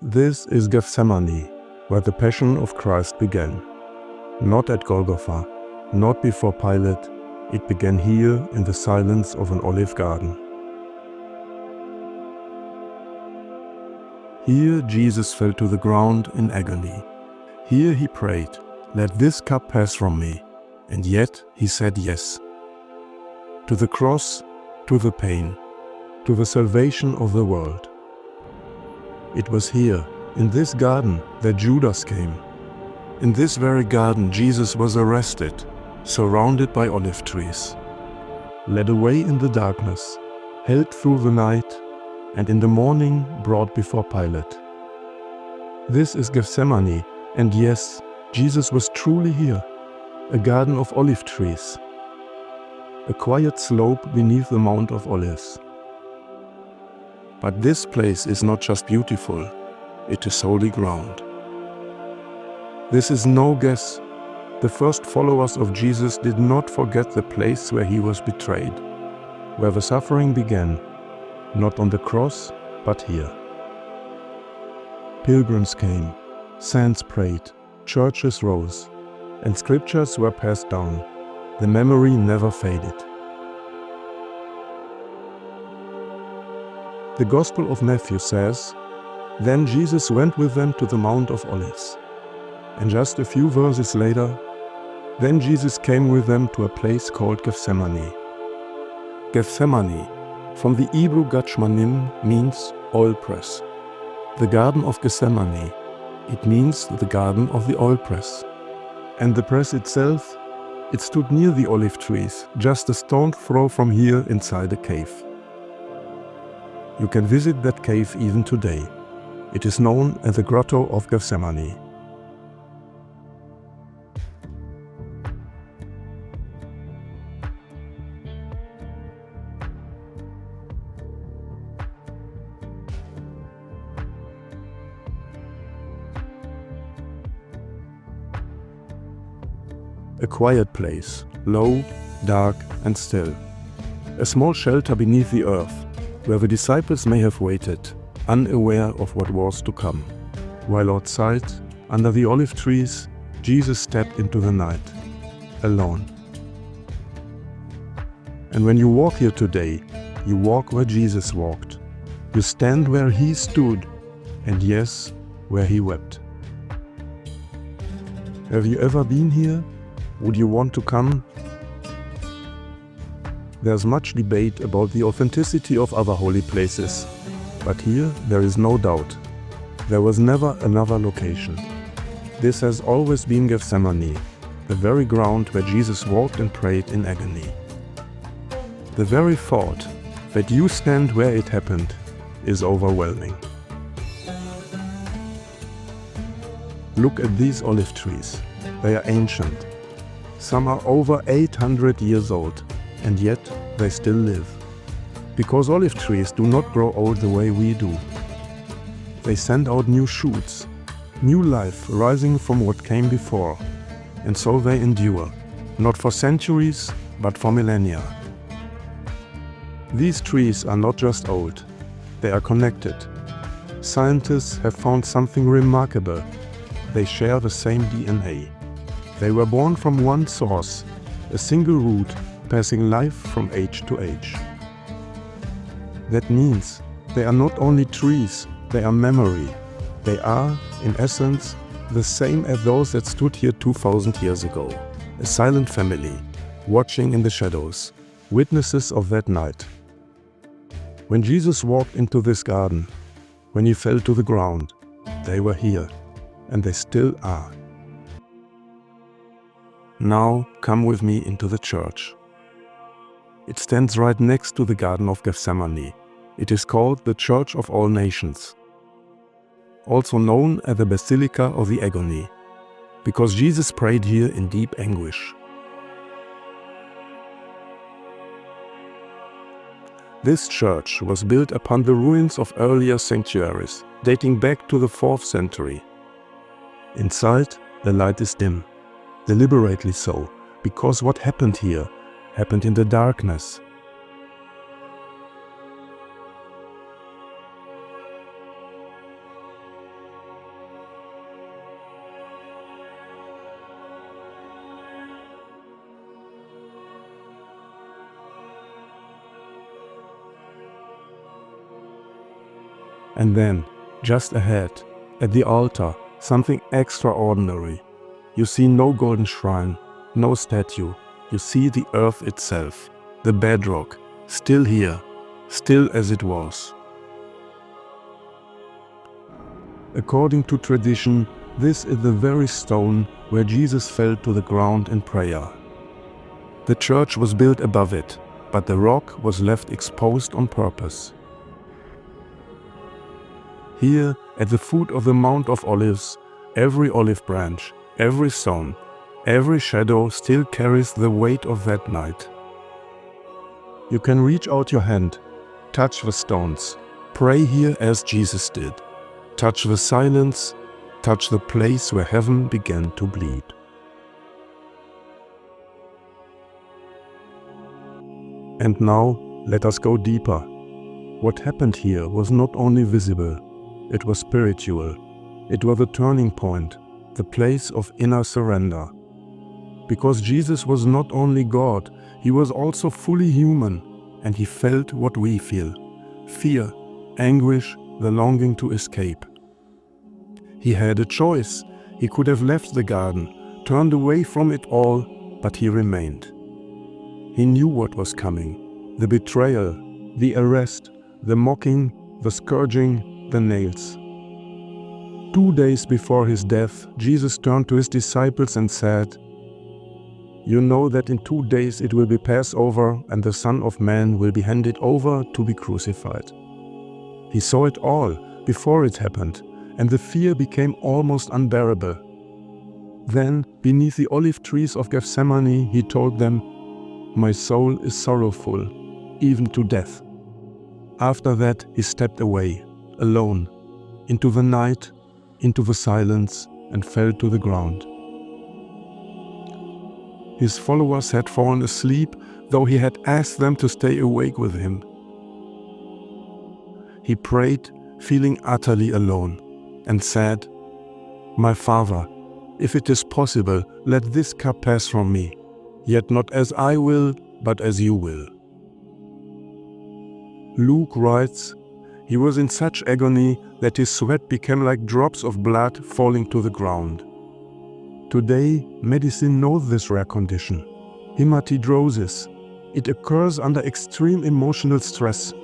This is Gethsemane, where the Passion of Christ began. Not at Golgotha, not before Pilate, it began here in the silence of an olive garden. Here Jesus fell to the ground in agony. Here he prayed, "Let this cup pass from me," and yet he said yes. To the cross, to the pain, to the salvation of the world. It was here, in this garden, that Judas came. In this very garden Jesus was arrested, surrounded by olive trees, led away in the darkness, held through the night, and in the morning brought before Pilate. This is Gethsemane, and yes, Jesus was truly here, a garden of olive trees, a quiet slope beneath the Mount of Olives. But this place is not just beautiful, it is holy ground. This is no guess. The first followers of Jesus did not forget the place where he was betrayed, where the suffering began, not on the cross, but here. Pilgrims came, saints prayed, churches rose, and scriptures were passed down. The memory never faded. The Gospel of Matthew says, "Then Jesus went with them to the Mount of Olives." And just a few verses later, "Then Jesus came with them to a place called Gethsemane." Gethsemane, from the Hebrew Gachmanim, means oil press. The Garden of Gethsemane, it means the Garden of the Oil Press. And the press itself, it stood near the olive trees, just a stone's throw from here inside a cave. You can visit that cave even today. It is known as the Grotto of Gethsemane. A quiet place, low, dark and still. A small shelter beneath the earth, where the disciples may have waited, unaware of what was to come. While outside, under the olive trees, Jesus stepped into the night, alone. And when you walk here today, you walk where Jesus walked. You stand where he stood, and yes, where he wept. Have you ever been here? Would you want to come? There's much debate about the authenticity of other holy places, but here there is no doubt. There was never another location. This has always been Gethsemane, the very ground where Jesus walked and prayed in agony. The very thought that you stand where it happened is overwhelming. Look at these olive trees. They are ancient. Some are over 800 years old, and yet they still live. Because olive trees do not grow old the way we do. They send out new shoots, new life rising from what came before, and so they endure, not for centuries, but for millennia. These trees are not just old, they are connected. Scientists have found something remarkable. They share the same DNA. They were born from one source, a single root, passing life from age to age. That means they are not only trees, they are memory. They are, in essence, the same as those that stood here 2000 years ago. A silent family, watching in the shadows, witnesses of that night. When Jesus walked into this garden, when he fell to the ground, they were here, and they still are. Now come with me into the church. It stands right next to the Garden of Gethsemane. It is called the Church of All Nations, also known as the Basilica of the Agony, because Jesus prayed here in deep anguish. This church was built upon the ruins of earlier sanctuaries, dating back to the 4th century. Inside, the light is dim, deliberately so, because what happened here happened in the darkness. And then, just ahead, at the altar, something extraordinary. You see no golden shrine, no statue. You see the earth itself, the bedrock, still here, still as it was. According to tradition, this is the very stone where Jesus fell to the ground in prayer. The church was built above it, but the rock was left exposed on purpose. Here, at the foot of the Mount of Olives, every olive branch, every stone, every shadow still carries the weight of that night. You can reach out your hand, touch the stones, pray here as Jesus did. Touch the silence, touch the place where heaven began to bleed. And now, let us go deeper. What happened here was not only visible, it was spiritual. It was a turning point, the place of inner surrender. Because Jesus was not only God, he was also fully human, and he felt what we feel: fear, anguish, the longing to escape. He had a choice. He could have left the garden, turned away from it all, but he remained. He knew what was coming: the betrayal, the arrest, the mocking, the scourging, the nails. 2 days before his death, Jesus turned to his disciples and said, "You know that in 2 days it will be Passover, and the Son of Man will be handed over to be crucified." He saw it all before it happened, and the fear became almost unbearable. Then, beneath the olive trees of Gethsemane, he told them, "My soul is sorrowful, even to death." After that, he stepped away, alone, into the night, into the silence, and fell to the ground. His followers had fallen asleep, though he had asked them to stay awake with him. He prayed, feeling utterly alone, and said, "My Father, if it is possible, let this cup pass from me, yet not as I will, but as you will." Luke writes, "He was in such agony that his sweat became like drops of blood falling to the ground." Today, medicine knows this rare condition, hematidrosis. It occurs under extreme emotional stress.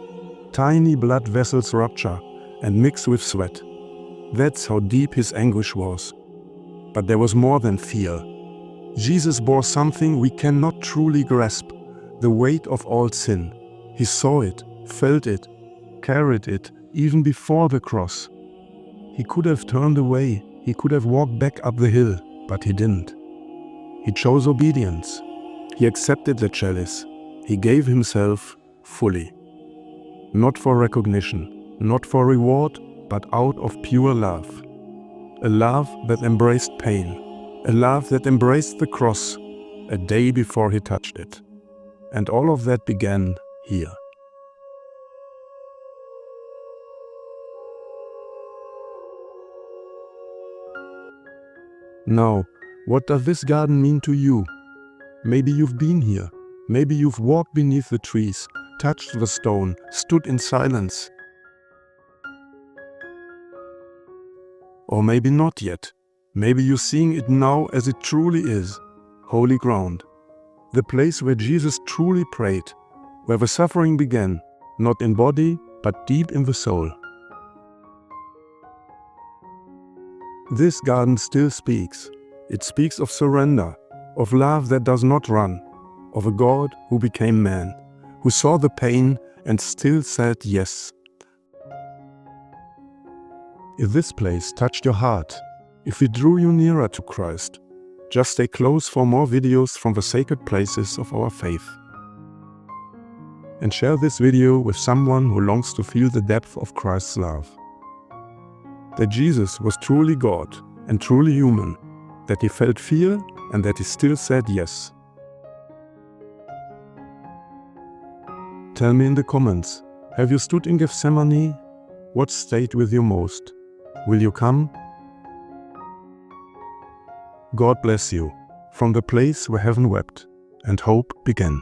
Tiny blood vessels rupture and mix with sweat. That's how deep his anguish was. But there was more than fear. Jesus bore something we cannot truly grasp: the weight of all sin. He saw it, felt it, carried it, even before the cross. He could have turned away, he could have walked back up the hill, but he didn't. He chose obedience. He accepted the chalice. He gave himself fully. Not for recognition, not for reward, but out of pure love. A love that embraced pain. A love that embraced the cross a day before he touched it. And all of that began here. Now, what does this garden mean to you? Maybe you've been here. Maybe you've walked beneath the trees, touched the stone, stood in silence. Or maybe not yet. Maybe you're seeing it now as it truly is: holy ground. The place where Jesus truly prayed, where the suffering began, not in body, but deep in the soul. This garden still speaks. It speaks of surrender, of love that does not run, of a God who became man, who saw the pain and still said yes. If this place touched your heart, if it drew you nearer to Christ, just stay close for more videos from the sacred places of our faith. And share this video with someone who longs to feel the depth of Christ's love. That Jesus was truly God and truly human, that he felt fear and that he still said yes. Tell me in the comments, have you stood in Gethsemane? What stayed with you most? Will you come? God bless you, from the place where heaven wept and hope began.